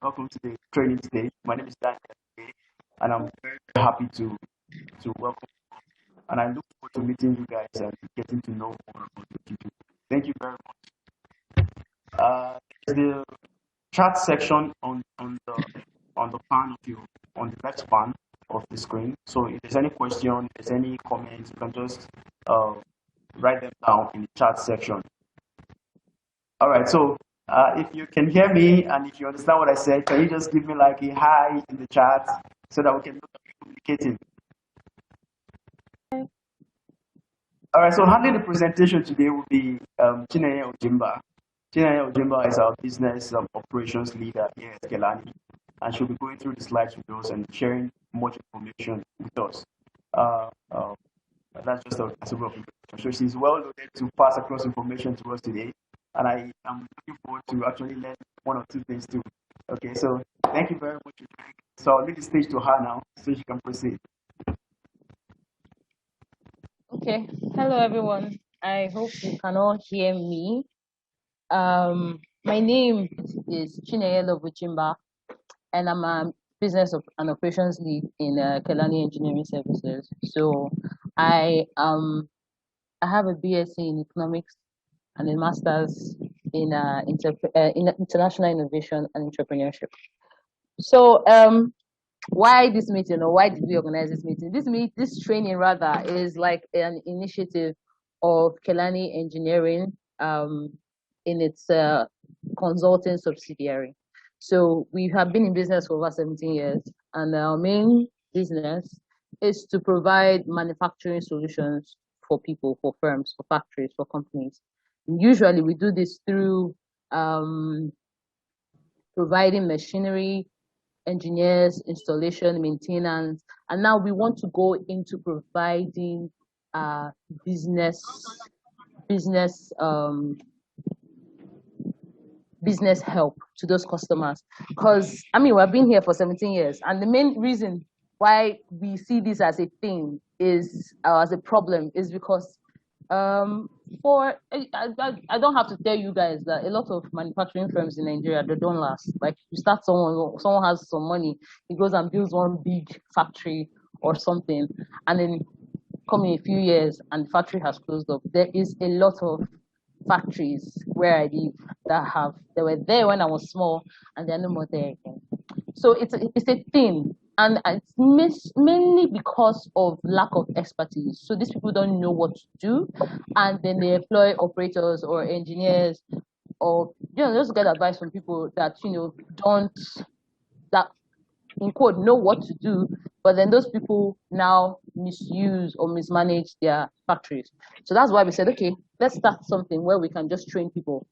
welcome to the training today. My name is Dan, and I'm very happy to welcome. And I look forward to meeting you guys and getting to know more about what you do. Thank you very much. There's the chat section on the pan of you on the left pan of the screen. So if there's any question, if there's any comments, you can just uh, write them down in the chat section. All right. So if you can hear me and if you understand what I said, can you just give me like a hi in the chat so that we can be communicating? All right. So handling the presentation today will be Chineye Ojimba. Chineye Ojimba is our business operations leader here at Kelani, and she'll be going through the slides with us and sharing much information with us. Uh, uh, that's just a simple introduction. So she's well loaded to pass across information to us today, and I am looking forward to actually learn one or two things too. Okay, so thank you very much. So I'll leave the stage to her now so she can proceed. Okay, hello everyone. I hope you can all hear me. My name is Chineye Ojimba, and I'm a business and operations lead in Kelani Engineering Services. So I have a BSc in economics and a master's in international innovation and entrepreneurship. So why this meeting, or why did we organize this meeting? This training rather is like an initiative of Kelani Engineering in its consulting subsidiary. So we have been in business for over 17 years, and our main business is to provide manufacturing solutions for people, for firms, for factories, for companies. Usually we do this through providing machinery, engineers, installation, maintenance, and now we want to go into providing business help to those customers. Because I mean, we've been here for 17 years, and the main reason why we see this as a thing is as a problem is because I don't have to tell you guys that a lot of manufacturing firms in Nigeria, they don't last. Like you start someone has some money, he goes and builds one big factory or something, and then come in a few years and the factory has closed up. There is a lot of factories where I live that they were there when I was small and they're no more there again. So it's a thing, and it's mainly because of lack of expertise. So these people don't know what to do, and then they employ operators or engineers, or just get advice from people that don't, that in quote know what to do, but then those people now misuse or mismanage their factories. So that's why we said, okay, let's start something where we can just train people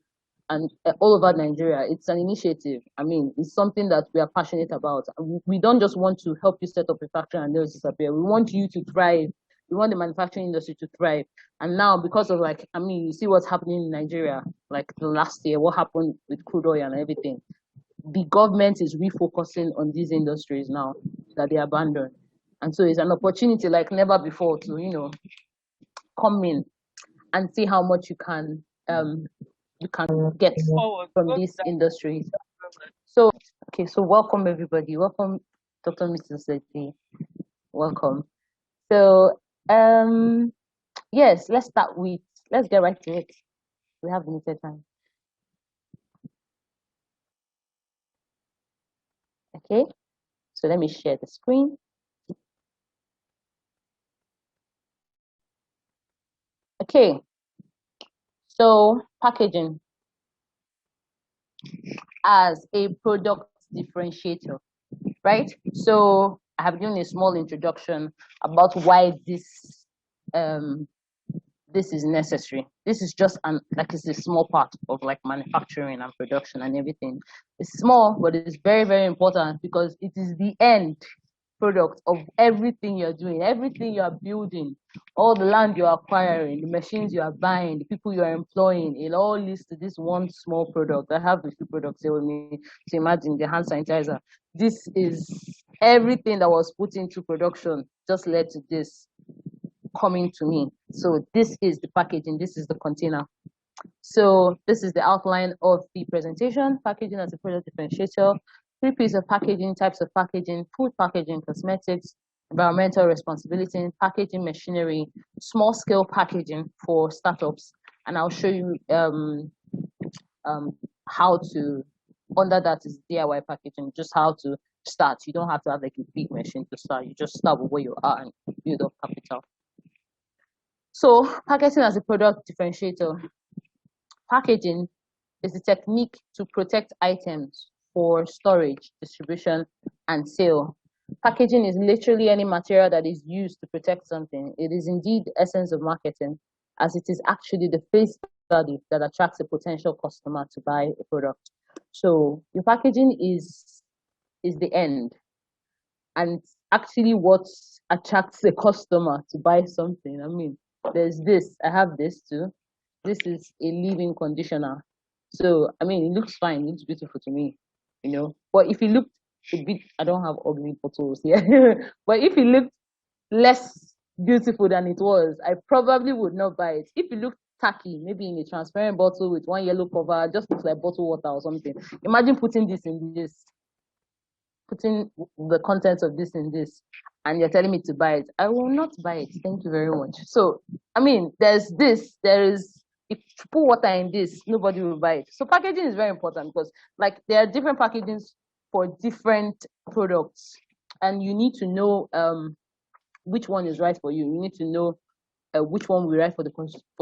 and all over Nigeria. It's an initiative. I mean, it's something that we are passionate about. We don't just want to help you set up a factory and they'll disappear. We want you to thrive. We want the manufacturing industry to thrive. And now, because of you see what's happening in Nigeria, like the last year, what happened with crude oil and everything. The government is refocusing on these industries now that they abandoned. And so it's an opportunity like never before to, come in and see how much you can get from these industries. So, okay, so welcome everybody. Welcome, Dr. Mrs. Zeti. Welcome. So, yes, let's get right to it. We have limited time. Okay, so let me share the screen. Okay, so packaging as a product differentiator, right? So I have given a small introduction about why this is necessary. This is just it's a small part of manufacturing and production and everything. It's small, but it's very, very important because it is the end product of everything you're doing, everything you're building, all the land you're acquiring, the machines you are buying, the people you are employing. It all leads to this one small product. I have a few products here with me. So imagine the hand sanitizer. This is everything that was put into production just led to this coming to me. So this is the packaging, this is the container. So this is the outline of the presentation, packaging as a product differentiator. Three P's of packaging, types of packaging: food packaging, cosmetics, environmental responsibility, packaging machinery, small scale packaging for startups. And I'll show you how to, under that is DIY packaging, just how to start. You don't have to have like a big machine to start. You just start with where you are and build up capital. So packaging as a product differentiator. Packaging is the technique to protect items for storage, distribution, and sale. Packaging is literally any material that is used to protect something. It is indeed the essence of marketing, as it is actually the face value that attracts a potential customer to buy a product. So your packaging is the end, and actually what attracts a customer to buy something. I mean, there's this, I have this too. This is a leave-in conditioner. So I mean, it looks fine, it looks beautiful to me, you know. But if it looked a bit, I don't have ugly photos here, but if it looked less beautiful than it was, I probably would not buy it. If it looked tacky, maybe in a transparent bottle with one yellow cover, just looks like bottled water or something. Imagine putting this in this, putting the contents of this in this, and you're telling me to buy it. I will not buy it. Thank you very much. So, I mean, there's this, there is, if you put water in this, nobody will buy it. So packaging is very important because like there are different packagings for different products, and you need to know which one is right for you. You need to know which one will be right for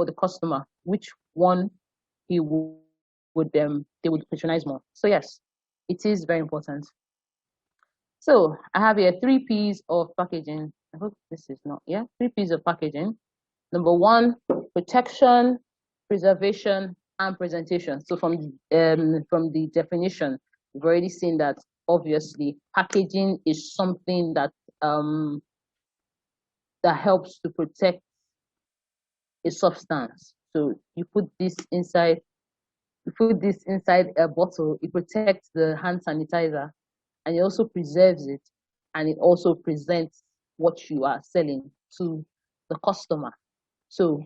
the customer, which one he would they would patronize more. So yes, it is very important. So I have here 3 P's of packaging. I hope this is not, yeah, 3 P's of packaging. Number one, protection, preservation, and presentation. So from the definition, we've already seen that obviously packaging is something that that helps to protect a substance. So you put this inside a bottle, it protects the hand sanitizer, and it also preserves it, and it also presents what you are selling to the customer. So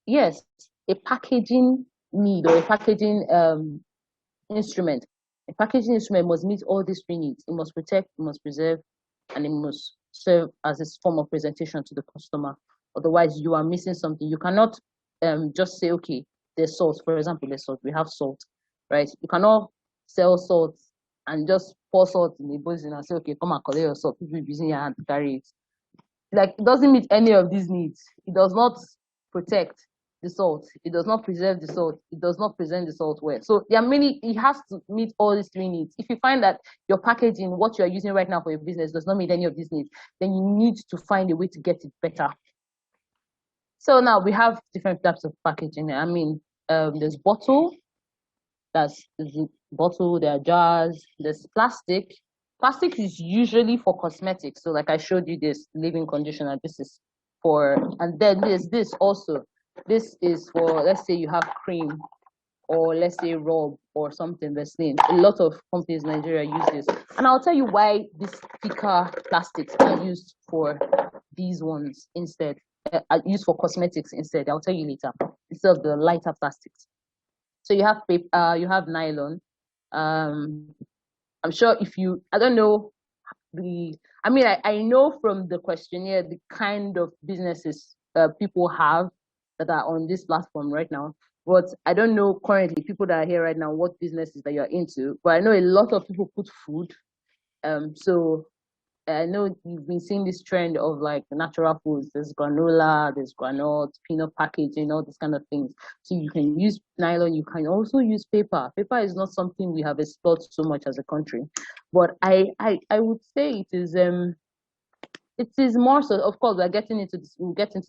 yes, a packaging need or a packaging instrument, a packaging instrument must meet all these three needs. It must protect, it must preserve, and it must serve as a form of presentation to the customer. Otherwise, you are missing something. You cannot just say, okay, there's salt. For example, there's salt. We have salt, right? You cannot sell salt and just pour salt in a basin and say, okay, come and collect your salt. People using your hand to carry it. Like, it doesn't meet any of these needs. It does not protect the salt. It does not preserve the salt. It does not present the salt well. So there are many, it has to meet all these three needs. If you find that your packaging, what you are using right now for your business does not meet any of these needs, then you need to find a way to get it better. So now we have different types of packaging. I mean, there's bottle, there's bottle, there are jars, there's plastic. Plastic is usually for cosmetics. So like I showed you this leave-in conditioner, this is for, and then there's this also. This is for, let's say you have cream, or let's say rub or something, Vaseline. A lot of companies in Nigeria use this. And I'll tell you why these thicker plastics are used for these ones instead, are used for cosmetics instead. I'll tell you later, instead of the lighter plastics. So you have paper, you have nylon. I'm sure if you, I don't know, I know from the questionnaire the kind of businesses people have that are on this platform right now. But I don't know currently, people that are here right now, what businesses that you're into. But I know a lot of people put food. So I know you've been seeing this trend of like natural foods. There's granola, there's granola, peanut packaging, all these kind of things. So you can use nylon. You can also use paper. Paper is not something we have explored so much as a country, but I would say it is more so. Of course, we'll get into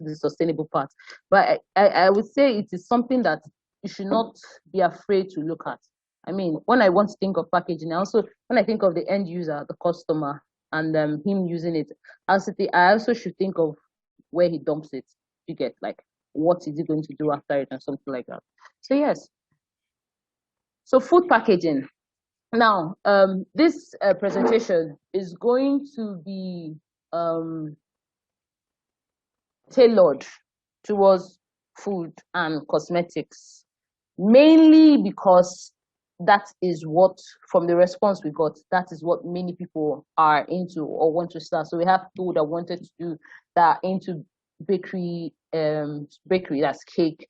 the sustainable part, but I would say it is something that you should not be afraid to look at. I mean, when I want to think of packaging, when I think of the end user, the customer, and him using it, I also should think of where he dumps it. You get like, what is he going to do after it and something like that. So yes. So food packaging. Now, this presentation is going to be tailored towards food and cosmetics, mainly because that is what, from the response we got, that is what many people are into or want to start. So we have people that wanted to do that into bakery, that's cake,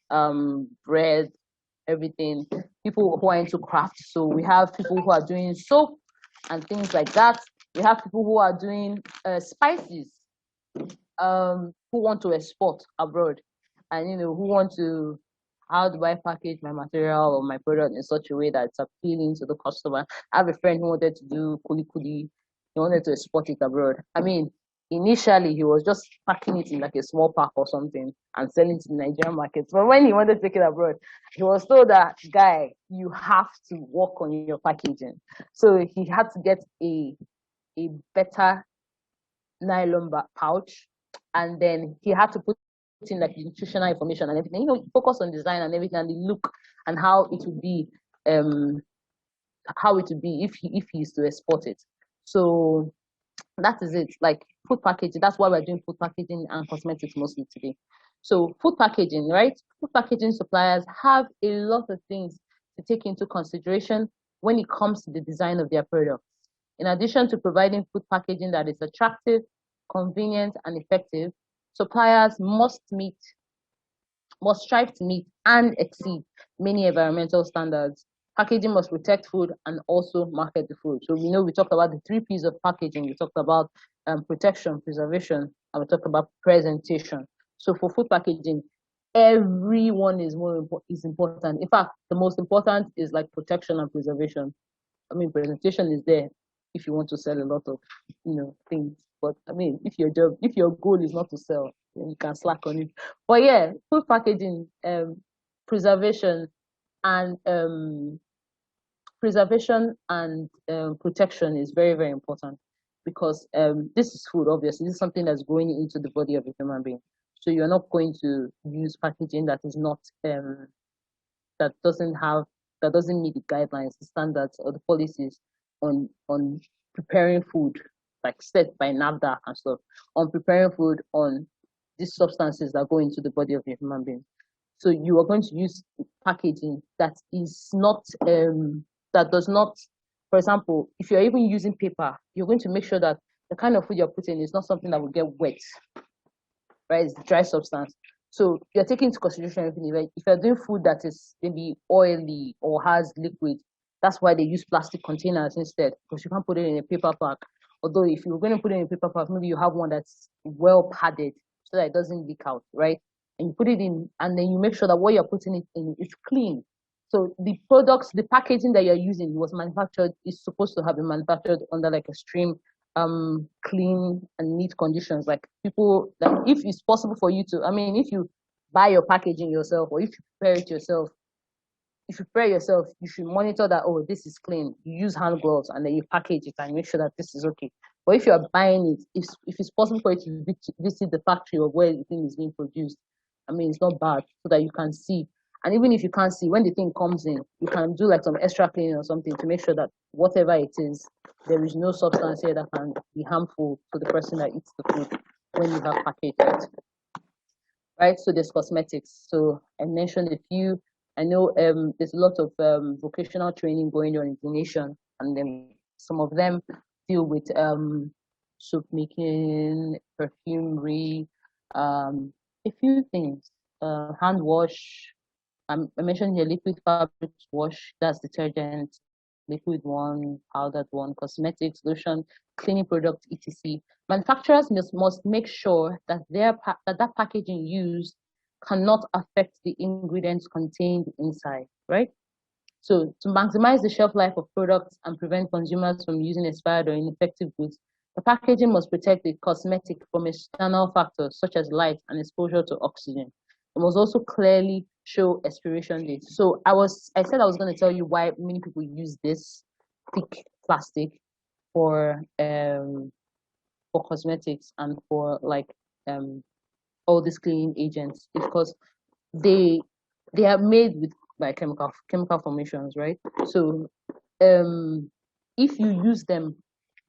bread, everything. People who are into craft. So we have people who are doing soap and things like that. We have people who are doing spices, who want to export abroad, and who want to, how do I package my material or my product in such a way that it's appealing to the customer. I have a friend who wanted to do kuli kuli. He wanted to export it abroad. I mean, initially he was just packing it in like a small pack or something and selling to the Nigerian market. But when he wanted to take it abroad, he was told that, guy, you have to work on your packaging. So he had to get a better nylon pouch, and then he had to put in like nutritional information and everything. Focus on design and everything, and the look and how it would be, if he is to export it. So that is it. Like food packaging. That's why we're doing food packaging and cosmetics mostly today. So food packaging, right? Food packaging suppliers have a lot of things to take into consideration when it comes to the design of their products. In addition to providing food packaging that is attractive, convenient, and effective, suppliers must strive to meet and exceed many environmental standards. Packaging must protect food and also market the food. So we talked about the 3 P's of packaging. We talked about protection, preservation, and we talked about presentation. So for food packaging, everyone is important. In fact, the most important is like protection and preservation. I mean, presentation is there if you want to sell a lot of things. But I mean, if your goal is not to sell, then you can slack on it. But yeah, food packaging, preservation, and protection is very, very important, because this is food. Obviously, this is something that's going into the body of a human being. So you're not going to use packaging that is not that doesn't meet the guidelines, the standards, or the policies on preparing food, like set by NAFDAC and stuff, on preparing food, on these substances that go into the body of a human being. So you are going to use packaging that is not that does not, for example, if you're even using paper, you're going to make sure that the kind of food you're putting is not something that will get wet, right? It's dry substance. So you're taking into consideration everything. Like if you're doing food that is maybe oily or has liquid, that's why they use plastic containers instead, because you can't put it in a paper pack. Although if you're going to put it in a paper pack, maybe you have one that's well padded so that it doesn't leak out, right? And you put it in, and then you make sure that what you're putting it in is clean. So the products, the packaging that you're using is supposed to have been manufactured under like extreme clean and neat conditions. Like people, like if it's possible for you to, I mean, if you buy your packaging yourself, or if you prepare it yourself, you should monitor that, oh, this is clean. You use hand gloves and then you package it and make sure that this is okay. But if you're buying it, if it's possible for you to visit the factory of where the thing is being produced, I mean, it's not bad, so that you can see. And even if you can't see, when the thing comes in, you can do like some extra cleaning or something to make sure that whatever it is, there is no substance here that can be harmful to the person that eats the food when you have packaged it. Right? So there's cosmetics. So I mentioned a few. I know there's a lot of vocational training going on in the nation, and then some of them deal with soap making, perfumery, a few things, hand wash. I mentioned here liquid fabric wash, that's detergent, liquid one, powdered one, cosmetics, lotion, cleaning product, etc. Manufacturers must make sure that that packaging used cannot affect the ingredients contained inside, right? So to maximize the shelf life of products and prevent consumers from using expired or ineffective goods, the packaging must protect the cosmetic from external factors such as light and exposure to oxygen. It must also clearly show expiration date. So I said I was going to tell you why many people use this thick plastic for cosmetics and for like all these cleaning agents, because they are made by chemical formations, right? So if you use them,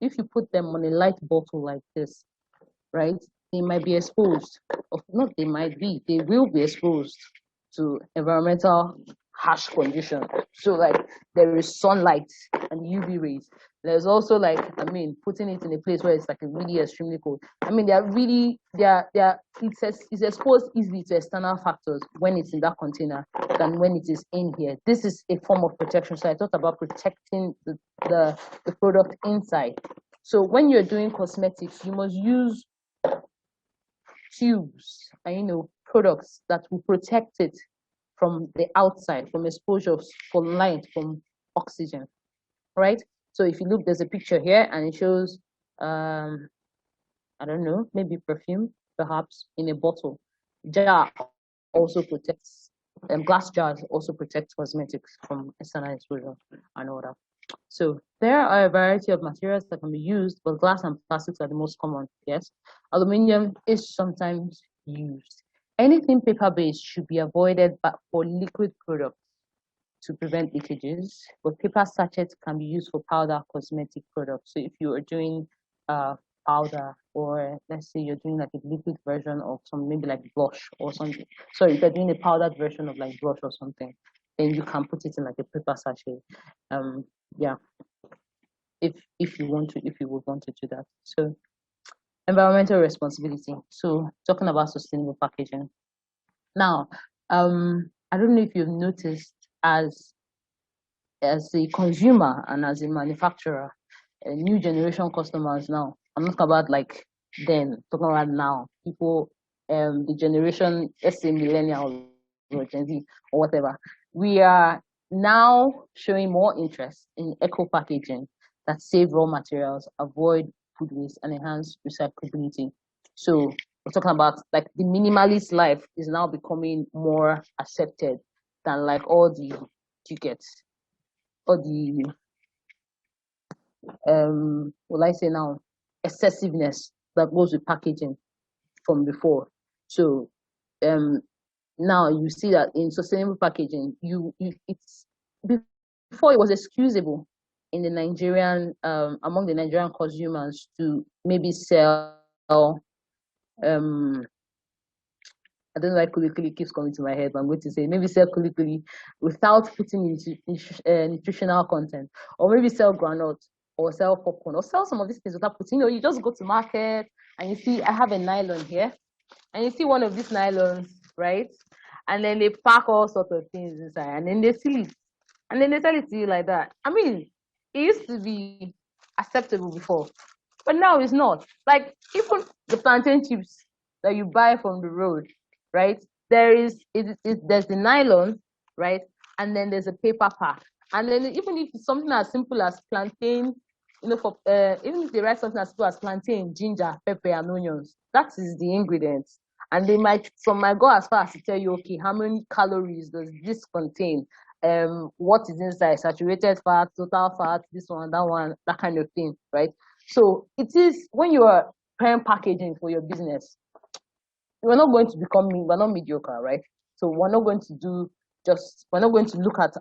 if you put them on a light bottle like this, right, they might be exposed. Not they might be, they will be exposed to environmental harsh condition. So like there is sunlight and UV rays. There's also like, I mean, putting it in a place where it's like really extremely cold. I mean, it's exposed easily to external factors when it's in that container than when it is in here. This is a form of protection. So I thought about protecting the product inside. So when you're doing cosmetics, you must use tubes and products that will protect it from the outside, from exposure, from light, from oxygen, right? So if you look, there's a picture here and it shows, I don't know, maybe perfume, perhaps in a bottle. Jar also protects, glass jars also protect cosmetics from external exposure and all that. So there are a variety of materials that can be used, but glass and plastics are the most common, yes. Aluminium is sometimes used. Anything paper-based should be avoided but for liquid products to prevent leakages, but paper sachets can be used for powder cosmetic products. So if you are doing powder, or let's say you're doing like a liquid version of some, maybe like blush or something. Sorry, if you're doing a powdered version of like blush or something, then you can put it in like a paper sachet. Yeah, if you would want to do that. So environmental responsibility. So talking about sustainable packaging. Now, I don't know if you've noticed as a consumer and as a manufacturer, new generation customers now. I'm not talking about like then, talking about now. People, the generation, let's say millennials or Gen Z or whatever, we are now showing more interest in eco packaging that save raw materials, avoid food waste, and enhance recyclability. So we're talking about like the minimalist life is now becoming more accepted than like all the tickets or the will I say now, excessiveness that goes with packaging from before. So um now you see that in sustainable packaging, it's before it was excusable in the Nigerian among the Nigerian consumers to maybe sell I don't know why kulikuli keeps coming to my head, but I'm going to say maybe sell kulikuli without putting nutritional content, or maybe sell granite, or sell popcorn, or sell some of these things without putting. You just go to market and you see I have a nylon here, and you see one of these nylons, right? And then they pack all sorts of things inside, and then they seal it, and then they sell it to you like that. I mean, it used to be acceptable before, but now it's not. Like even the plantain chips that you buy from the road, right? There's the nylon, right? And then there's a paper pack. And then even if it's something as simple as plantain, for even if they write something as simple as plantain, ginger, pepper, and onions, that is the ingredients. And they might go as far as to tell you, okay, how many calories does this contain? What is inside? Saturated fat, total fat, this one, that kind of thing, right? So it is when you are preparing packaging for your business, we're not going to we're not mediocre, right? So we're not going to we're not going to look at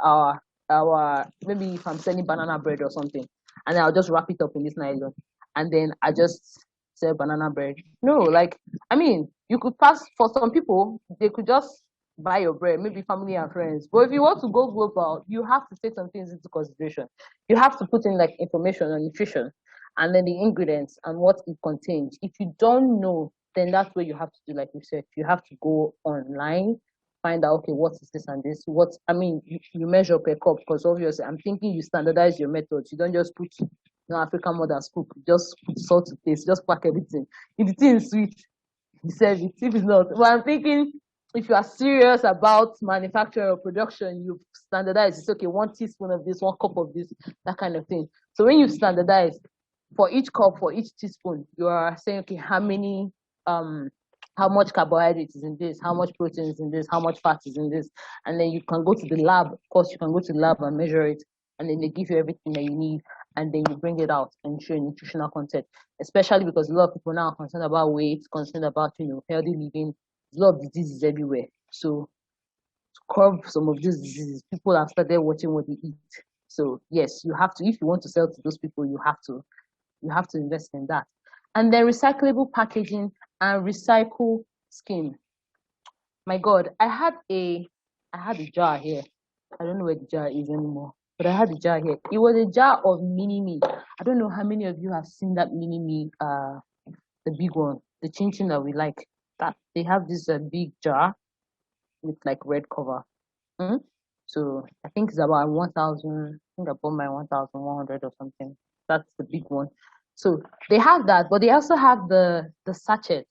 maybe if I'm selling banana bread or something, and I'll just wrap it up in this nylon, and then I just sell banana bread. No, like, I mean, you could pass, for some people, they could just buy your bread, maybe family and friends. But if you want to go global, you have to take some things into consideration. You have to put in like information on nutrition, and then the ingredients and what it contains. If you don't know, then that's where you have to do like research. You have to go online, find out, okay, what is this and this? You measure per cup, because obviously I'm thinking you standardize your methods. You don't just put African mother's cook, just put salt to taste, just pack everything. If the thing is sweet, you serve it. If it's not, well, I'm thinking if you are serious about manufacturing or production, you standardize. It's okay, 1 teaspoon of this, 1 cup of this, that kind of thing. So when you standardize, for each cup, for each teaspoon, you are saying, okay, how much carbohydrate is in this, how much protein is in this, how much fat is in this, and then you can go to the lab. Of course, you can go to the lab and measure it, and then they give you everything that you need, and then you bring it out and show nutritional content. Especially because a lot of people now are concerned about weight, concerned about healthy living. There's a lot of diseases everywhere. So to curb some of these diseases, people have started watching what they eat. So yes, you have to, if you want to sell to those people, you have to invest in that. And then recyclable packaging and recycle scheme. My God, I had a jar here. I don't know where the jar is anymore. But I had the jar here. It was a jar of mini me. I don't know how many of you have seen that mini me, the big one, the chin chin that we like. That they have this big jar with like red cover. Mm? So I think it's about 1,000. I think I bought my 1,100 or something. That's the big one. So they have that, but they also have the sachet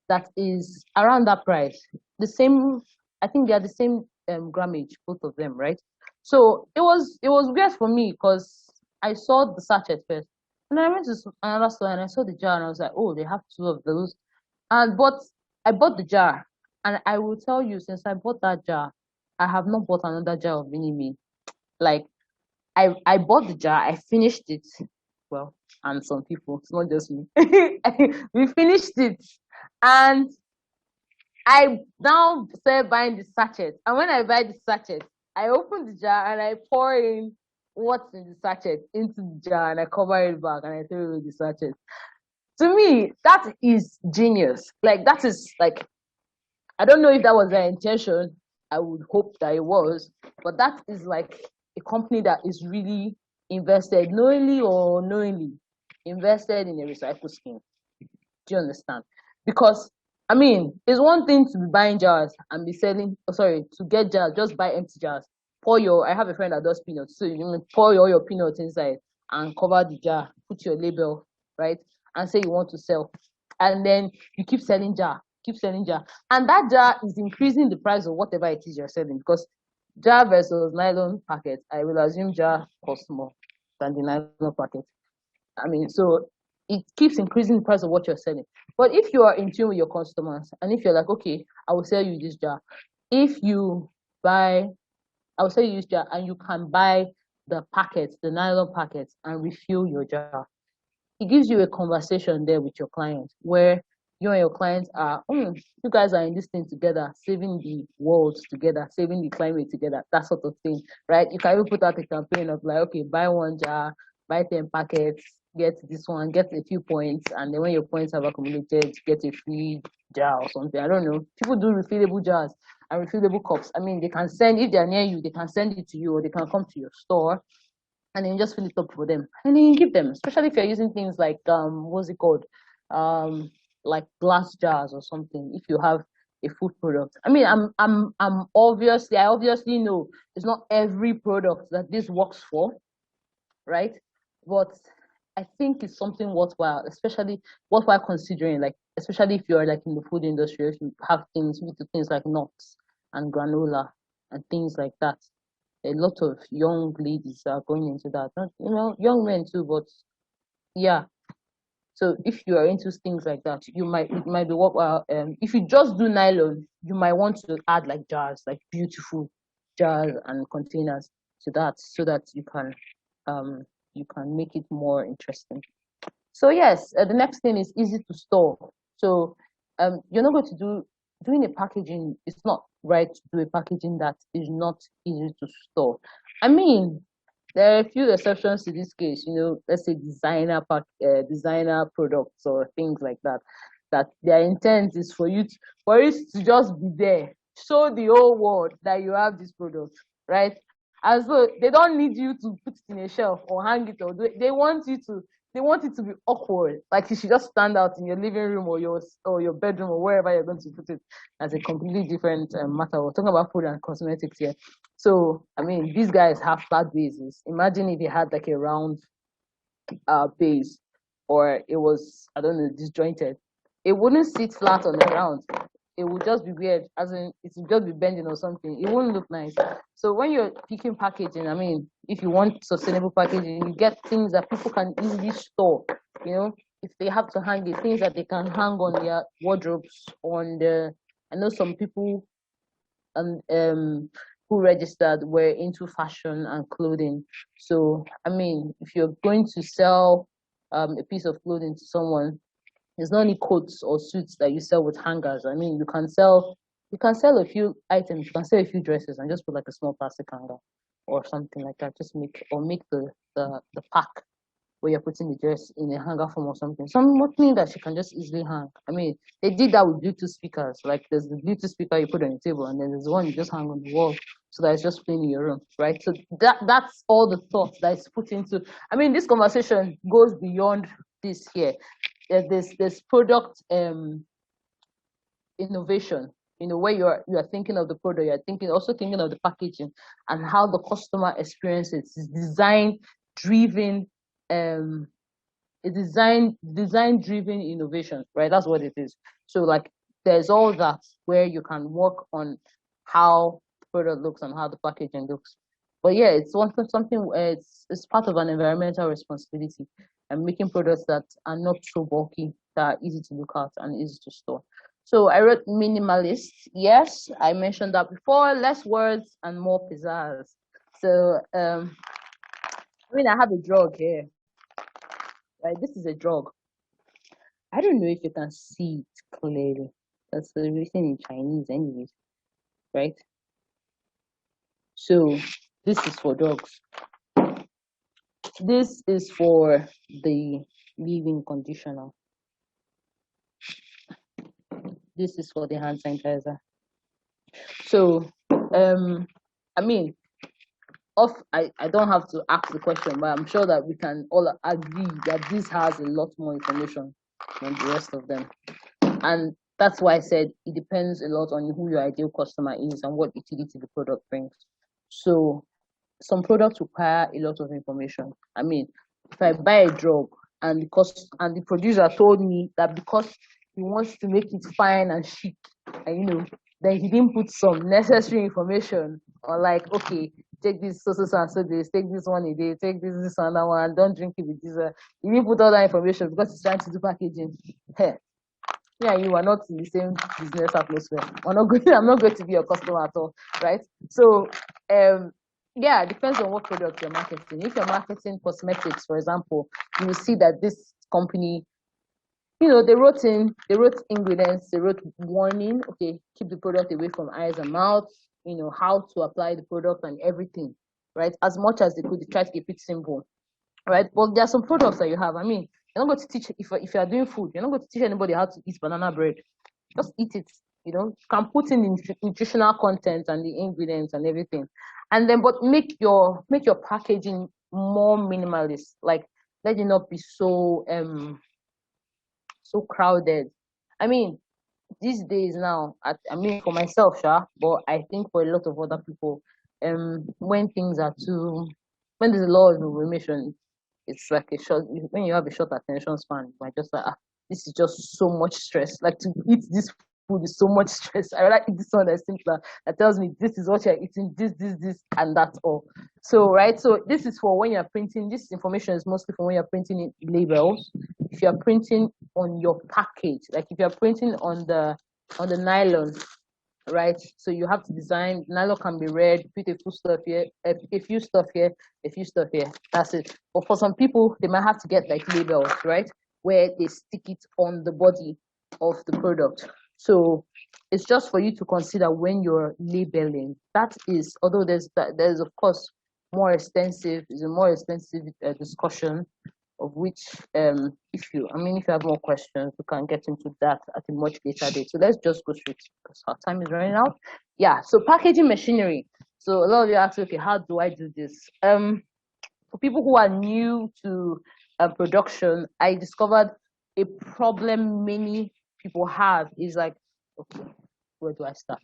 that is around that price. The same, I think they are the same grammage, both of them, right? So it was weird for me because I saw the sachet first, and I went to another store and I saw the jar and I was like, oh, they have two of those, and but I bought the jar, and I will tell you, since I bought that jar, I have not bought another jar of mini me. Like I bought the jar, I finished it. Well, and some people, it's not just me. We finished it, and I now started buying the sachet. And when I buy the sachet, I open the jar and I pour in what's in the sachet into the jar and I cover it back and I throw away the sachet. To me, that is genius. Like that is like, I don't know if that was their intention. I would hope that it was, but that is like a company that is really invested, knowingly or unknowingly, invested in a recycle scheme. Do you understand? Because I mean, it's one thing to be buying jars and be selling. Oh, sorry, to get jars, just buy empty jars. Pour your. I have a friend that does peanuts, so you pour all your peanuts inside and cover the jar. Put your label, right, and say you want to sell, and then you keep selling jar, and that jar is increasing the price of whatever it is you're selling because jar versus nylon packet. I will assume jar costs more than the nylon packet. I mean, so it keeps increasing the price of what you're selling. But if you are in tune with your customers and if you're like, okay, I will sell you this jar. If you buy, I will sell you this jar and you can buy the packets, the nylon packets, and refill your jar. It gives you a conversation there with your client where you and your clients are, you guys are in this thing together, saving the world together, saving the climate together, that sort of thing, right? You can even put out a campaign of like, okay, buy one jar, buy 10 packets, get this one, get a few points, and then when your points have accumulated, get a free jar or something. I don't know. People do refillable jars and refillable cups. I mean, they can send, if they're near you, they can send it to you or they can come to your store and then you just fill it up for them and then you give them, especially if you're using things like what's it called, um like glass jars or something. If you have a food product, I mean, I'm obviously, I obviously know it's not every product that this works for, right? But I think it's something worthwhile, especially worthwhile considering, like especially if you're like in the food industry, if you have things with things like nuts and granola and things like that. A lot of young ladies are going into that. Not, young men too, but yeah. So if you are into things like that, it might be worthwhile. If you just do nylon, you might want to add like jars, like beautiful jars and containers to that, so that um you can make it more interesting. So yes, the next thing is easy to store. So you're not going to doing a packaging. It's not right to do a packaging that is not easy to store. I mean, there are a few exceptions to this case. Let's say designer products or things like that. That their intent is for it to just be there, show the whole world that you have this product, right? And so they don't need you to put it in a shelf or hang it or do it. They want it to be awkward. Like you should just stand out in your living room or your bedroom or wherever you're going to put it. That's a completely different matter. We're talking about food and cosmetics here. So I mean, these guys have flat bases. Imagine if you had like a round base, or it was, I don't know, disjointed. It wouldn't sit flat on the ground. It would just be weird, as in it would just be bending or something. It wouldn't look nice. So when you're picking packaging, I mean, if you want sustainable packaging, you get things that people can easily store. If they have to hang it, things that they can hang on their wardrobes, on the. I know some people and who registered were into fashion and clothing. So I mean, if you're going to sell a piece of clothing to someone, there's not any coats or suits that you sell with hangers. I mean, you can sell a few items, you can sell a few dresses and just put like a small plastic hanger or something like that. Just make the pack where you're putting the dress in a hanger form or something. Something that you can just easily hang. I mean, they did that with Bluetooth speakers. Like there's the Bluetooth speaker you put on your table, and then there's one you just hang on the wall so that it's just playing in your room, right? So that's all the thought that is put into. I mean, this conversation goes beyond this here. There's product innovation, where you're thinking of the product, you're also thinking of the packaging and how the customer experiences. It's design driven, design driven innovation, right? That's what it is. So like there's all that where you can work on how the product looks and how the packaging looks. But yeah, it's something. It's part of an environmental responsibility and making products that are not so bulky, that are easy to look at and easy to store. So I wrote minimalist. Yes, I mentioned that before. Less words and more pizzazz. So I have a drug here. Right, this is a drug. I don't know if you can see it clearly. That's written in Chinese, anyways. Right. So this is for drugs. This is for the leave-in conditioner. This is for the hand sanitizer. So, I don't have to ask the question, but I'm sure that we can all agree that this has a lot more information than the rest of them. And that's why I said it depends a lot on who your ideal customer is and what utility the product brings. So some products require a lot of information. I mean, if I buy a drug and the producer told me that because he wants to make it fine and chic, and then he didn't put some necessary information, or like, okay, take this so and so this, take this one a day, take this and that one, don't drink it with this. He didn't put all that information because he's trying to do packaging. Hey, yeah, you are not in the same business atmosphere. I'm not going to be your customer at all, right? So, yeah, it depends on what product you're marketing. If you're marketing cosmetics, for example, you will see that this company, they wrote ingredients, they wrote warning, okay, keep the product away from eyes and mouth, how to apply the product and everything, right? As much as they could, they try to keep it simple, right? But there are some products that you have. I mean, you're not going to teach, if you're doing food, you're not going to teach anybody how to eat banana bread. Just eat it, you can put in nutritional content and the ingredients and everything. And then, but make your packaging more minimalist. Like, let it not be so crowded. I mean, these days now, for myself, sure, but I think for a lot of other people, when there's a lot of information, it's like when you have a short attention span, you might just like, this is just so much stress. Like to eat this food is so much stress. I rather eat this one that's simpler, that tells me this is what you're eating, this, and that's all. So, right. So this is for when you're printing. This information is mostly for when you're printing labels. If you're printing on your package, like if you're printing on the nylon, right? So you have to design. Nylon can be red. Put a few stuff here, a few stuff here, a few stuff here. That's it. But for some people, they might have to get like labels, right, where they stick it on the body of the product. So it's just for you to consider when you're labeling. That is, although there's of course more extensive, is a more extensive discussion, of which if you have more questions, we can get into that at a much later date. So let's just go straight because our time is running out. Yeah, so packaging machinery. So a lot of you ask, okay, how do I do this? For people who are new to production, I discovered a problem many people have is like, okay, where do I start?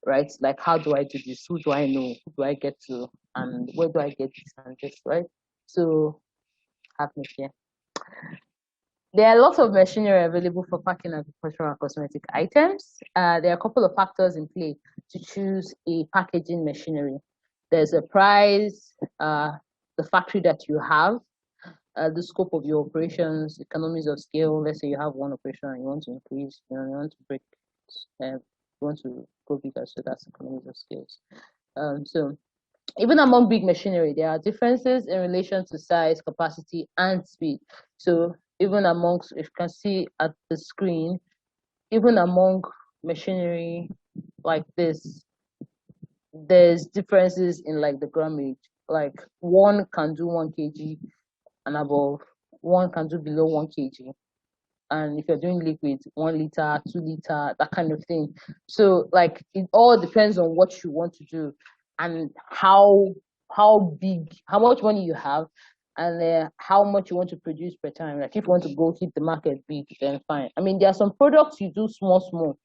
Right? Like, how do I do this? Who do I know? Who do I get to? And where do I get this and this, right? So have me here. There are lots of machinery available for packing agricultural and cosmetic items. There are a couple of factors in play to choose a packaging machinery. There's a price, the factory that you have, the scope of your operations, economies of scale. Let's say you have one operation and you want to increase, you want to break, you want to go bigger, so that's economies of scales. So even among big machinery, there are differences in relation to size, capacity, and speed. So even amongst, if you can see at the screen, even among machinery like this, there's differences in like the grammage. Like one can do 1 kg and above, one can do below 1 kg. And if you're doing liquid, 1 liter, 2 liter, that kind of thing. So like it all depends on what you want to do and how big, how much money you have, and how much you want to produce per time. Like if you want to go hit the market big, then fine. I mean, there are some products you do small,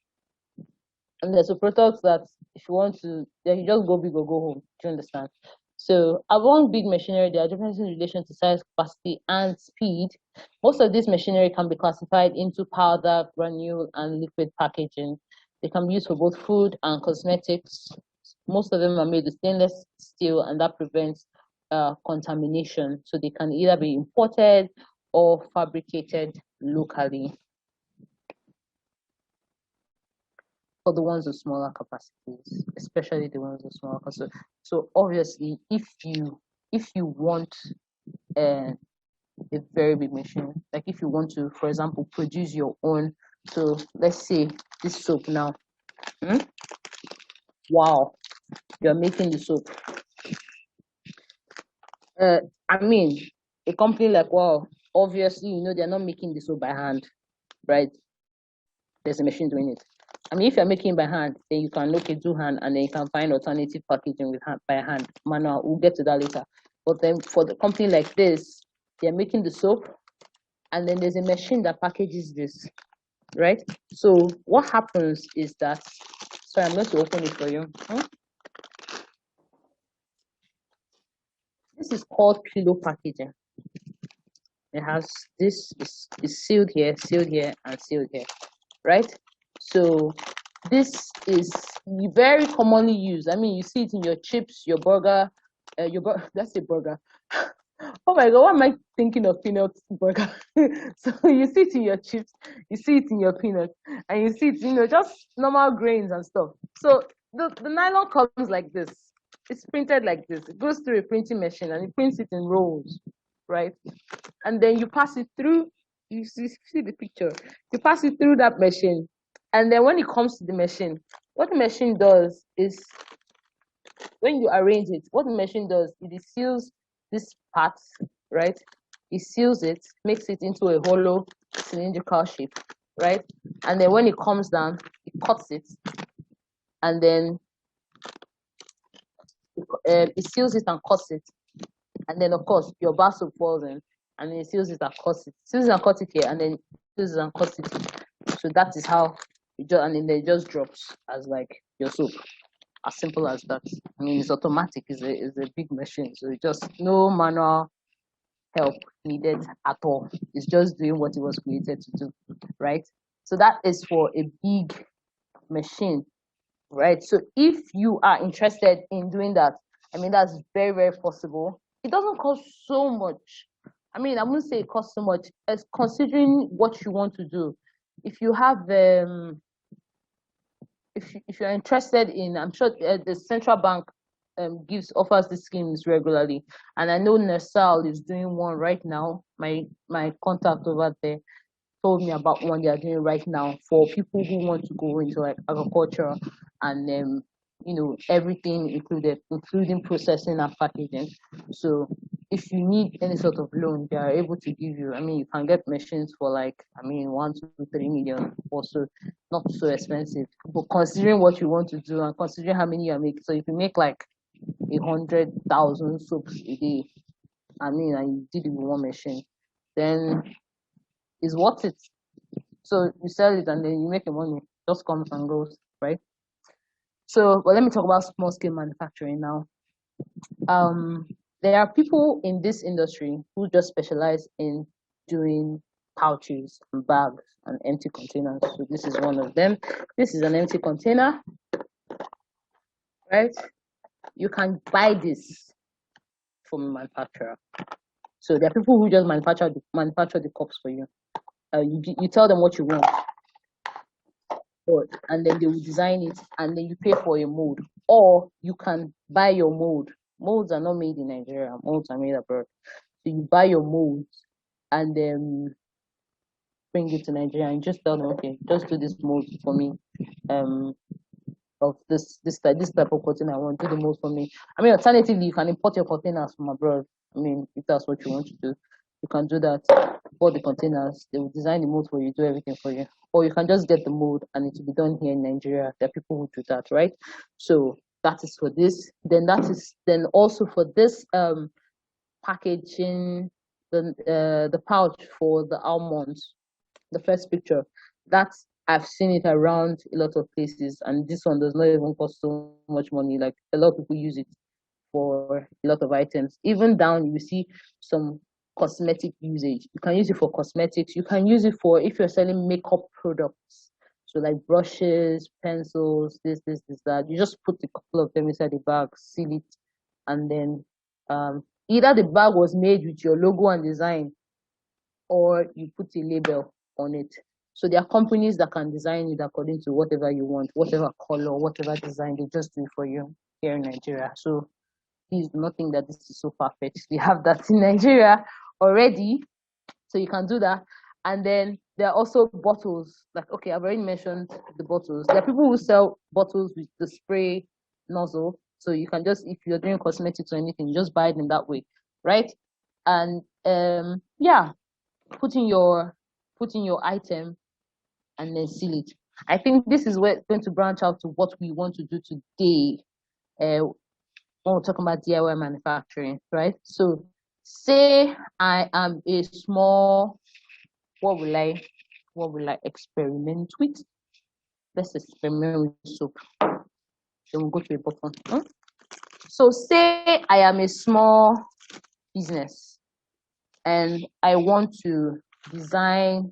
and there's a products that if you want to, then you just go big or go home. Do you understand? So among big machinery, there are differences in relation to size, capacity, and speed. Most of this machinery can be classified into powder, granule, and liquid packaging. They can be used for both food and cosmetics. Most of them are made with stainless steel, and that prevents contamination. So they can either be imported or fabricated locally for the ones with smaller capacities, especially the ones with smaller capacities. So obviously, if you want a very big machine, like if you want to, for example, produce your own. So let's say this soap now. Wow, you're making the soap. I mean, a company like Wow, obviously, you know, they're not making the soap by hand, right? There's a machine doing it. I mean, if you're making by hand, then you can look do hand, and then you can find alternative packaging with hand, by hand, manual. We'll get to that later. But then for the company like this, they're making the soap, and then there's a machine that packages this, right? So what happens is that, sorry, I'm going to open it for you. This is called pillow packaging. It has this is sealed here, and sealed here, right? So this is very commonly used. I mean, you see it in your chips, your burger, that's a burger. Oh my God, what am I thinking of peanut burger? So you see it in your chips, you see it in your peanuts, and you see it, you know, just normal grains and stuff. So the nylon comes like this. It's printed like this. It goes through a printing machine and it prints it in rolls, right? And then you pass it through, you see the picture. You pass it through that machine. And then when it comes to the machine, what the machine does is, when you arrange it, what the machine does, it seals this part, right? It seals it, makes it into a hollow cylindrical shape, right? And then when it comes down, it cuts it, and then it seals it and cuts it. And then, of course, your bar soap falls in, and then it seals it and cuts it. Seals it and cuts it here, and then seals it and cuts it. So that is how it just, and then it just drops as like your soap. As simple as that. I mean, it's automatic. It's a big machine, so it just no manual help needed at all. It's just doing what it was created to do, right? So that is for a big machine, right? So if you are interested in doing that, I mean, that's very, very possible. It doesn't cost so much. I mean, I wouldn't say it costs so much, as considering what you want to do. If you have if you're interested in, I'm sure the central bank offers these schemes regularly, and I know Nersal is doing one right now. My contact over there told me about one they are doing right now for people who want to go into like agriculture and you know, everything included, including processing and packaging. So if you need any sort of loan, they are able to give you. I mean, you can get machines for like, I mean, 1 to 3 million, also not so expensive. But considering what you want to do and considering how many you are making, so if you make like 100,000 soaps a day, I mean, and you did it with one machine, then it's worth it. So you sell it and then you make your money. Just comes and goes, right? So, well, let me talk about small scale manufacturing now. There are people in this industry who just specialize in doing pouches and bags and empty containers. So this is one of them. This is an empty container, right? You can buy this from a manufacturer. So there are people who just manufacture the cups for you. You tell them what you want, and then they will design it, and then you pay for a mold, or you can buy your mold. Molds are not made in Nigeria. Molds are made abroad. So you buy your molds and then bring it to Nigeria and just tell them, okay, just do this mold for me. Of this type of container I want, do the mold for me. I mean, alternatively, you can import your containers from abroad. I mean, if that's what you want to do, You can do that. For the containers, they will design the mold for you, do everything for you. Or you can just get the mold and it will be done here in Nigeria. There are people who do that, right? So that is for this. Then also for this packaging, the pouch for the almonds, the first picture. That's I've seen it around a lot of places, and this one does not even cost so much money. Like a lot of people use it for a lot of items. Even down, you see some cosmetic usage. You can use it for cosmetics. You can use it for if you're selling makeup products. So like brushes, pencils, this, that. You just put a couple of them inside the bag, seal it, and then either the bag was made with your logo and design, or you put a label on it. So there are companies that can design it according to whatever you want, whatever color, whatever design, they just do it for you here in Nigeria. So please do not think that this is so perfect. We have that in Nigeria already, so you can do that. And then there are also bottles. Like, okay, I've already mentioned the bottles. There are people who sell bottles with the spray nozzle. So you can just, if you're doing cosmetics or anything, just buy them that way, right? And yeah, put in your item and then seal it. I think this is where it's going to branch out to what we want to do today. When we're talking about DIY manufacturing, right? So say I am a small, what will I experiment with? Let's experiment with soap. Then we'll go to a button. So say I am a small business and I want to design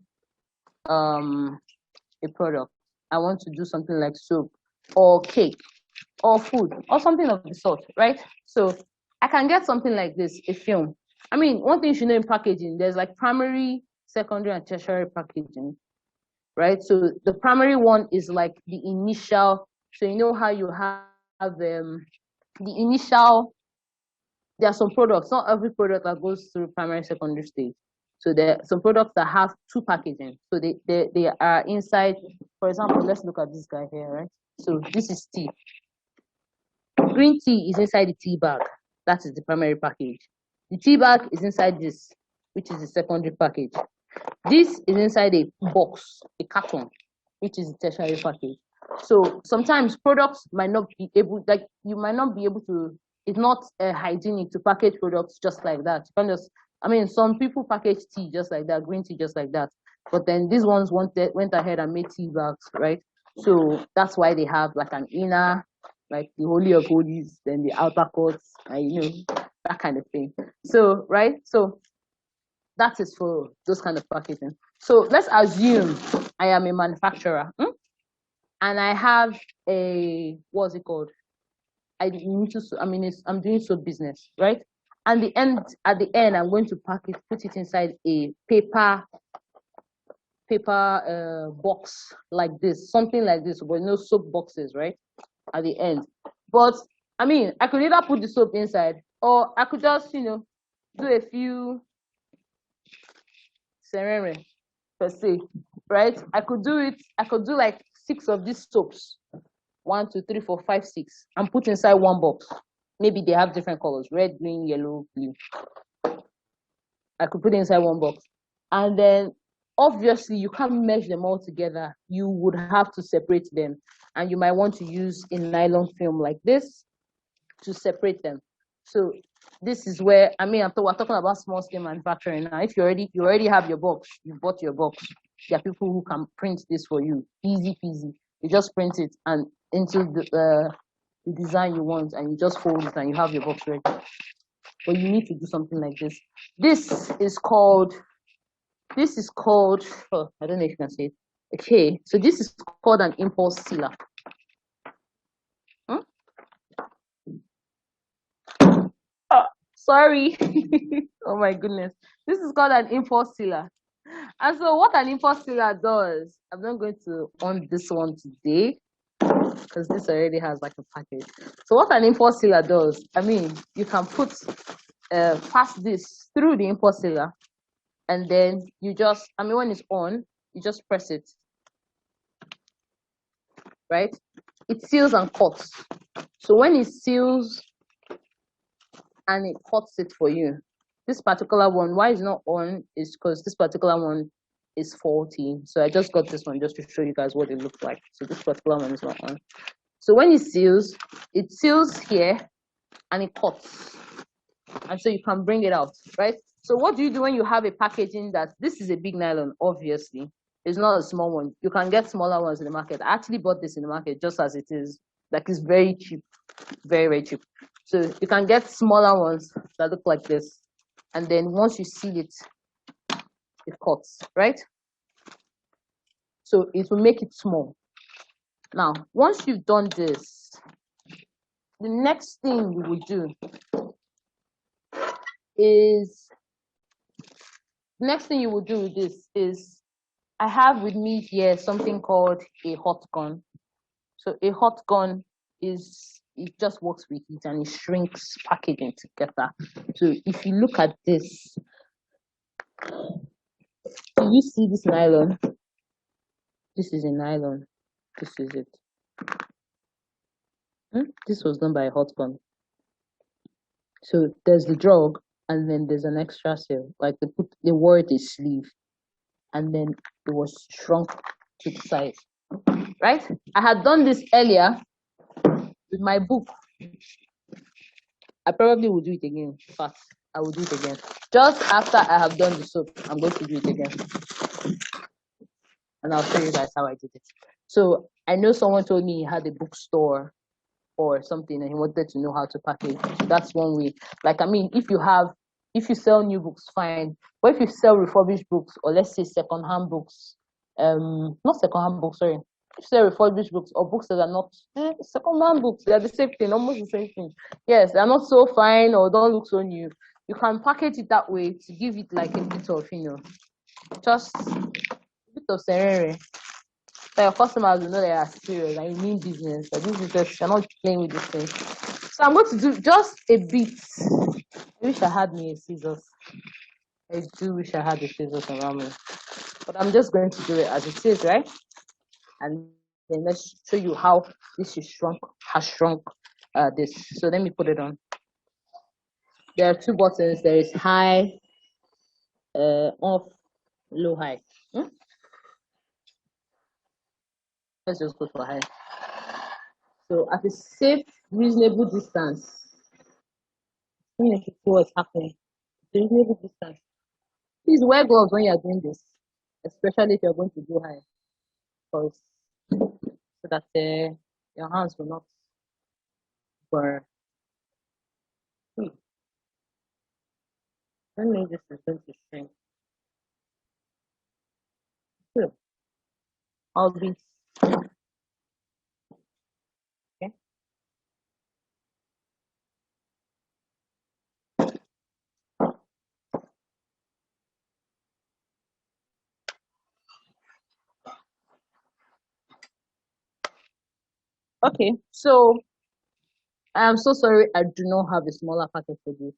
a product. I want to do something like soap or cake or food or something of the sort, right? So I can get something like this, a film. I mean, one thing you should know in packaging, there's like primary, secondary, and tertiary packaging, right? So the primary one is like the initial. So you know how you have the initial. There are some products, not every product that goes through primary, secondary stage. So there are some products that have two packaging. So they are inside. For example, let's look at this guy here, right? So this is tea. Green tea is inside the tea bag. That is the primary package. The tea bag is inside this, which is the secondary package. This is inside a box, a carton, which is the tertiary package. So sometimes products might not be able, like you might not be able to, it's not hygienic to package products just like that. You can just, I mean, some people package tea just like that, green tea just like that. But then these ones went ahead and made tea bags, right? So that's why they have like an inner, like the holy of holies, then the outer courts, and you know, that kind of thing. So, right? So that is for those kind of packaging. So let's assume I am a manufacturer, and I have a, what's it called? I'm doing soap business, right? And at the end, I'm going to put it inside a paper box like this, something like this, but no soap boxes, right? At the end. But I mean, I could either put the soap inside, or I could just, do a few serene per se, right? I could do like 6 of these soaps, 1, 2, 3, 4, 5, 6, and put inside one box. Maybe they have different colors, red, green, yellow, blue. I could put it inside one box. And then obviously you can't merge them all together. You would have to separate them. And you might want to use a nylon film like this to separate them. So this is where, I mean, we're talking about small scale manufacturing now. If you already have your box, you bought your box. There are people who can print this for you. Easy peasy. You just print it and into the design you want, and you just fold it and you have your box ready. But you need to do something like this. This is called, oh, I don't know if you can say it. Okay, so this is called an impulse sealer. Oh, sorry. Oh my goodness. This is called an impulse sealer. And so what an impulse sealer does, I'm not going to on this one today because this already has like a package. So what an impulse sealer does, I mean, you can pass this through the impulse sealer, and then you just, I mean, when it's on, you just press it, right? It seals and cuts. So when it seals and it cuts it for you, This particular one, why it's not on is because this particular one is faulty. So I just got this one just to show you guys what it looks like. So this particular one is not on. So when it seals here and it cuts. And so you can bring it out, right? So what do you do when you have a packaging that this is a big nylon, obviously. It's not a small one. You can get smaller ones in the market. I actually bought this in the market just as it is. Like it's very cheap, very, very cheap. So you can get smaller ones that look like this. And then once you seal it, it cuts, right? So it will make it small. Now, once you've done this, the next thing you will do is, with this is, I have with me here something called a hot gun. So a hot gun is, it just works with heat and it shrinks packaging together. So if you look at this, do you see this nylon? This is a nylon. This is it. This was done by a hot gun. So there's the drug, and then there's an extra seal. Like they wore it a sleeve, and then it was shrunk to the size. Right? I had done this earlier with my book. I probably will do it again. In fact, I will do it again. Just after I have done the soap, I'm going to do it again. And I'll show you guys how I did it. So I know someone told me he had a bookstore or something and he wanted to know how to package. So that's one way. Like, I mean, if you sell new books, fine. But if you sell refurbished books, or let's say secondhand books, not secondhand books, sorry. If you sell refurbished books or books that are not secondhand books, they're the same thing, almost the same thing. Yes, they're not so fine or don't look so new. You can package it that way to give it like a bit of, just a bit of serene. So your customers will know they are serious and you mean business. But this is just, you're not playing with this thing. So I'm going to do just a bit. I wish I had me a scissors. I do wish I had the scissors around me. But I'm just going to do it as it is, right? And then let's show you how this has shrunk this. So let me put it on. There are two buttons. There is high, off, low, high. Let's just go for high. So at a safe, reasonable distance. Let me see what's happening. Reasonable distance. Please wear gloves when you are doing this, especially if you're going to go high, because so that your hands will not burn. Let me this is going to shrink. So I'll be okay. Okay, so I'm so sorry I do not have a smaller packet for this,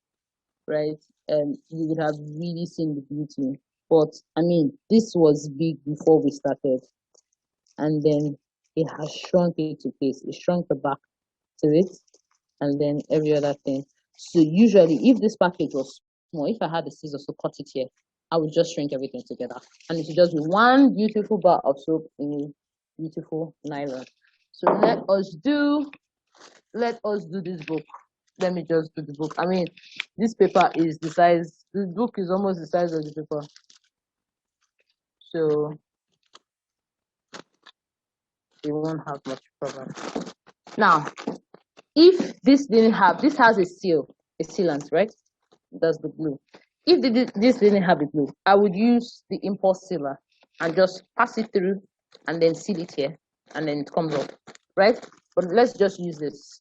right? You would have really seen the beauty. But I mean, this was big before we started, and then it has shrunk it to place. It shrunk the back to it, and then every other thing. So usually, if this package was small, if I had the scissors to cut it here, I would just shrink everything together, and it should just be one beautiful bar of soap in a beautiful nylon. So let us do this book. Let me just do the book. I mean, this paper is the size. The book is almost the size of the paper. So we won't have much problem. Now, if this has a seal, a sealant, right? That's the glue. If this didn't have a glue, I would use the impulse sealer and just pass it through and then seal it here, and then it comes off, right? But let's just use this.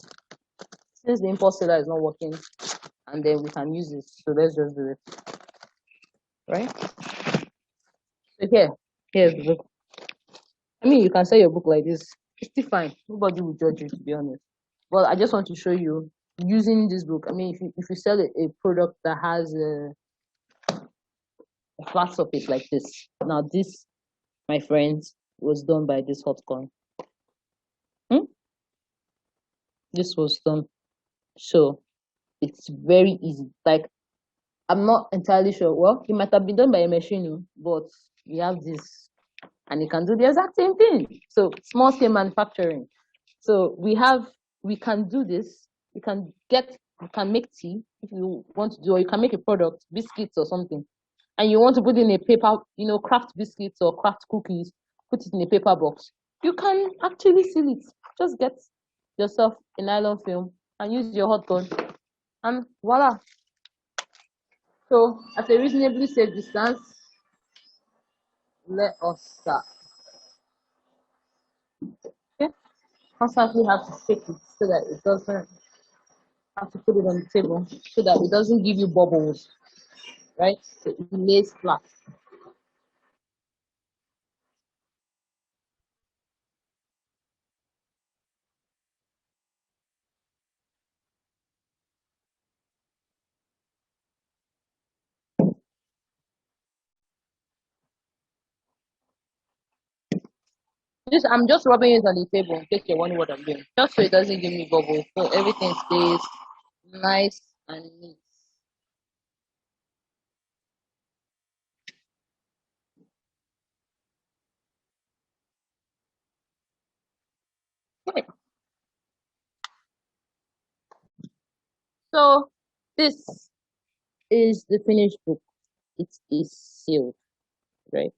Since the impulse sealer is not working, and then we can use this. So let's just do it, right? So here's the book. I mean, you can sell your book like this. It's still fine. Nobody will judge you, to be honest. But I just want to show you using this book. I mean, if you sell a product that has a flat surface like this. Now this, my friends, was done by this hot gun. This was done. So it's very easy. Like, I'm not entirely sure. Well, it might have been done by a machine, but we have this, and it can do the exact same thing. So small scale manufacturing. So we can do this. We can make tea if you want to do, or you can make a product, biscuits or something, and you want to put in a paper, craft biscuits or craft cookies, put it in a paper box. You can actually seal it. Just get yourself a nylon film and use your hot gun, and voila. So at a reasonably safe distance, let us start. Okay? Constantly have to shake it so that it doesn't have to put it on the table so that it doesn't give you bubbles, right? So it lays flat. I'm just rubbing it on the table in case you're wondering what I'm doing. Just so it doesn't give me bubbles. So everything stays nice and neat. Okay. So this is the finished book. It is sealed, right?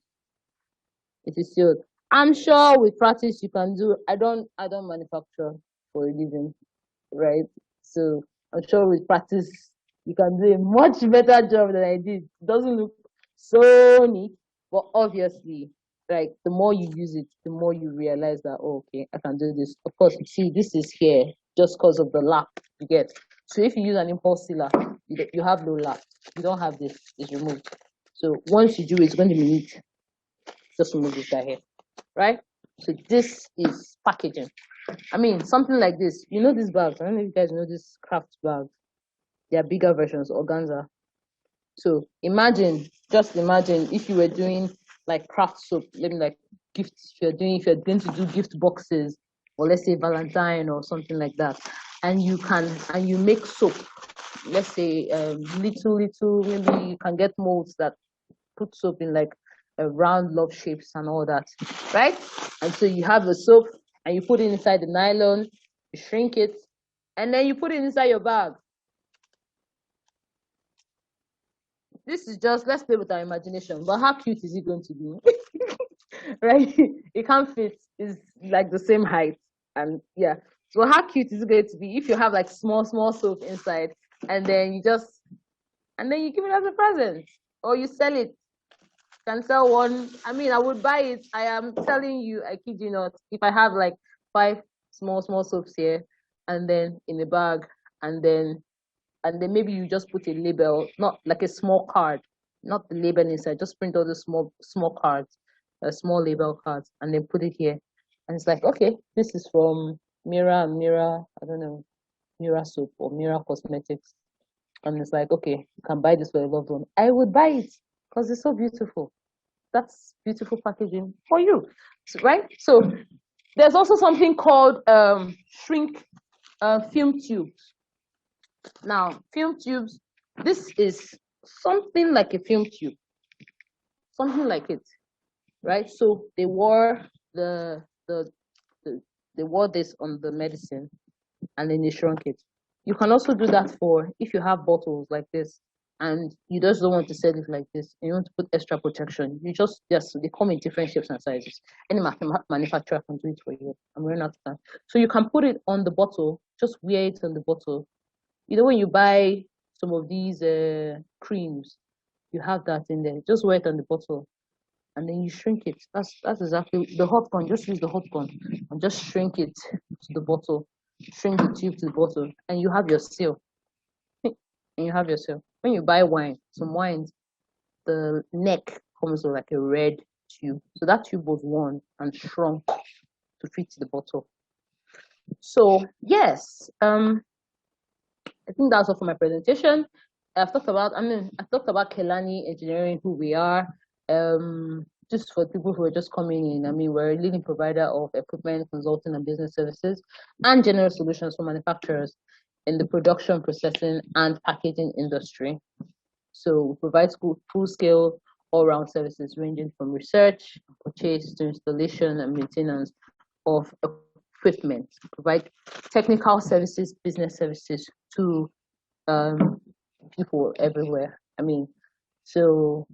It is sealed. I'm sure with practice you can do. I don't manufacture for a living, right? So I'm sure with practice you can do a much better job than I did. It doesn't look so neat, but obviously, like the more you use it, the more you realize that, oh, okay, I can do this. Of course, you see, this is here just because of the lap you get. So if you use an impulse sealer, you have low lap. You don't have this, it's removed. So once you do it, it's going to be neat. Just remove this guy here, right? So this is packaging. I mean, something like this. You know these bags. I don't know if you guys know these craft bags. They are bigger versions, organza. So just imagine if you were doing like craft soap, let me like gifts. If you're going to do gift boxes, or let's say Valentine or something like that, and you make soap. Let's say little, maybe you can get molds that put soap in like a round love shapes and all that, right? And so you have the soap and you put it inside the nylon, you shrink it, and then you put it inside your bag. This is just, let's play with our imagination. But how cute is it going to be? Right? It can't fit. It's like the same height. And yeah. So how cute is it going to be if you have like small soap inside and then you give it as a present or you sell it, can sell one. I mean, I would buy it. I am telling you, I kid you not. If I have like five small soaps here, and then in a bag, and then maybe you just put a label, not like a small card, not the label inside. Just print all the small cards, small label cards, and then put it here. And it's like, okay, this is from Mira. I don't know, Mira soap or Mira Cosmetics. And it's like, okay, you can buy this for a loved one. I would buy it because it's so beautiful. That's beautiful packaging for you, right? So there's also something called shrink film tubes. Now, film tubes, this is something like a film tube, something like it, right? So they wore the, the they wore this on the medicine and then they shrunk it. You can also do that for if you have bottles like this and you just don't want to sell it like this and you want to put extra protection. Yes, they come in different shapes and sizes. Any manufacturer can do it for you. I'm running out of time. So you can put it on the bottle, just wear it on the bottle. You know when you buy some of these creams, you have that in there. Just wear it on the bottle and then you shrink it. That's exactly the hot gun. Just use the hot gun and just shrink it to the bottle, shrink the tube to the bottle, and you have your seal. And you have your seal. When you buy wine, some wines, the neck comes with like a red tube. So that tube was worn and shrunk to fit the bottle. So yes, I think that's all for my presentation. I've talked about Kelani Engineering, who we are. Just for people who are just coming in, I mean, we're a leading provider of equipment, consulting, and business services, and general solutions for manufacturers in the production, processing, and packaging industry. So we provide full-scale, all-round services ranging from research, purchase to installation and maintenance of equipment. We provide technical services, business services to people everywhere. I mean, so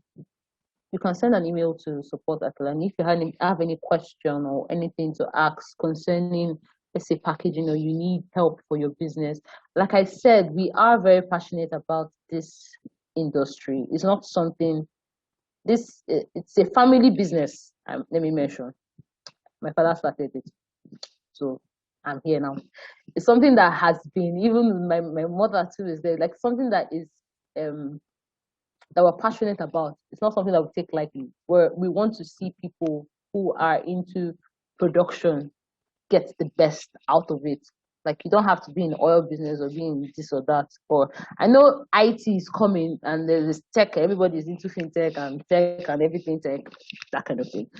you can send an email to support@Kalani if you have any question or anything to ask concerning, let's say, packaging, or you need help for your business. Like I said, we are very passionate about this industry. It's not something, it's a family business. Let me mention, my father started it, so I'm here now. It's something that has been, even my mother too is there, like something that is that we're passionate about. It's not something that we take lightly. We want to see people who are into production get the best out of it. Like, you don't have to be in oil business or be in this or that. Or I know IT is coming and there's tech. Everybody's into fintech and tech and everything tech, that kind of thing.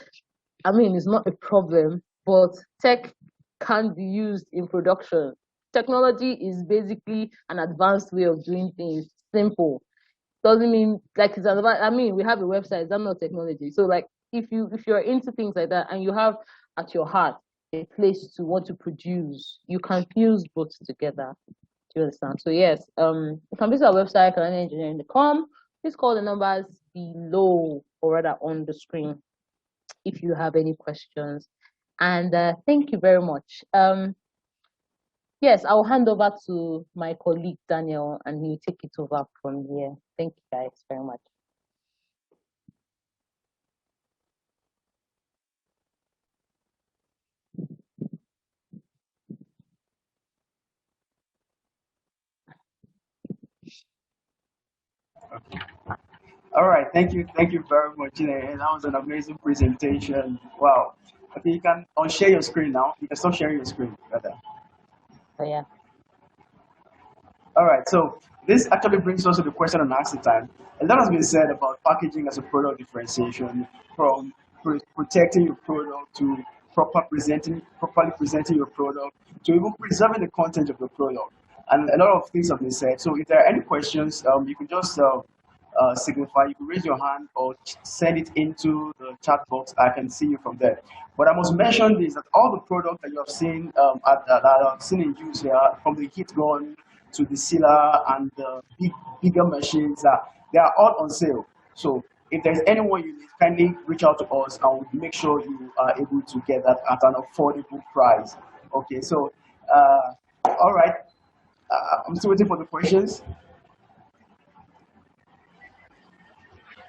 I mean, it's not a problem, but tech can be used in production. Technology is basically an advanced way of doing things. Simple. Doesn't mean like it's advanced. I mean, we have a website. That's not technology. So like, if you're into things like that and you have at your heart a place to want to produce, you can fuse both together. Do you understand? So yes, you can visit our website, canadianengineering.com. Please call the numbers below or rather on the screen if you have any questions. And thank you very much. Yes, I'll hand over to my colleague Daniel and he'll take it over from here. Thank you guys very much. All right, thank you very much. And that was an amazing presentation. Wow. Okay, you can unshare your screen now. You can stop sharing your screen, rather. So yeah. All right, so this actually brings us to the question and answer time. A lot has been said about packaging as a product differentiation, from protecting your product to properly presenting your product, to even preserving the content of your product. And a lot of things have been said. So if there are any questions, you can just signify. You can raise your hand or send it into the chat box. I can see you from there. But I must mention this, that all the products that you have seen that are seen in use here, from the heat gun to the sealer and the bigger machines, they are all on sale. So if there's anyone you need, kindly reach out to us and we'll make sure you are able to get that at an affordable price. Okay, so all right, I'm still waiting for the questions.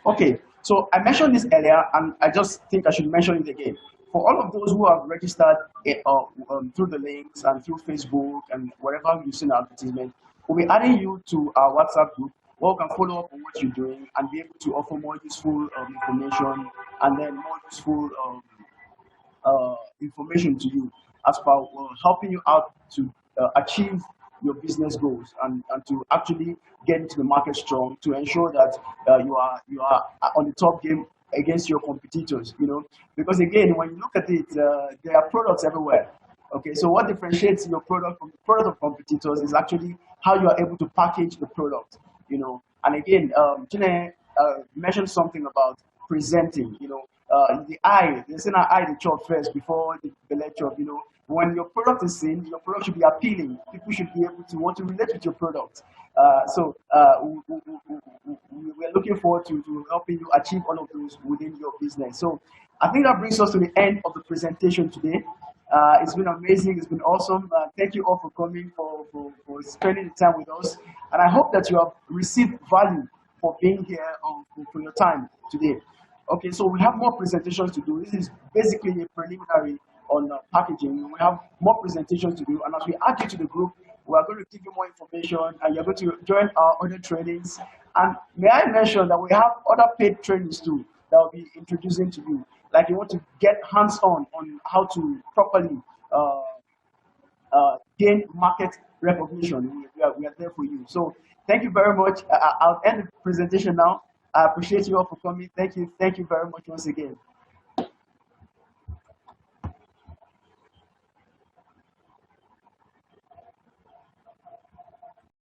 Okay, so I mentioned this earlier, and I just think I should mention it again. For all of those who have registered through the links and through Facebook and wherever you've seen our advertisement, we'll be adding you to our WhatsApp group where you can follow up on what you're doing and be able to offer more useful information and then more useful information to you as per helping you out to achieve your business goals and to actually get into the market strong to ensure that you are on the top game against your competitors, you know, because again, when you look at it, there are products everywhere. Okay, so what differentiates your product from the product of competitors is actually how you are able to package the product, you know. And again, Jine mentioned something about presenting, you know, the eye, they say an eye the chop first before the lecture, you know. When your product is seen, your product should be appealing. People should be able to want to relate with your product. We're looking forward to helping you achieve all of those within your business. So I think that brings us to the end of the presentation today. It's been amazing. It's been awesome. Thank you all for coming, for spending the time with us. And I hope that you have received value for being here, for your time today. Okay, so we have more presentations to do. This is basically a preliminary on packaging. We have more presentations to do. And as we add you to the group, we are going to give you more information and you're going to join our other trainings. And may I mention that we have other paid trainings too that will be introducing to you. Like you want to get hands-on on how to properly gain market recognition. We are there for you. So thank you very much. I'll end the presentation now. I appreciate you all for coming. Thank you very much once again.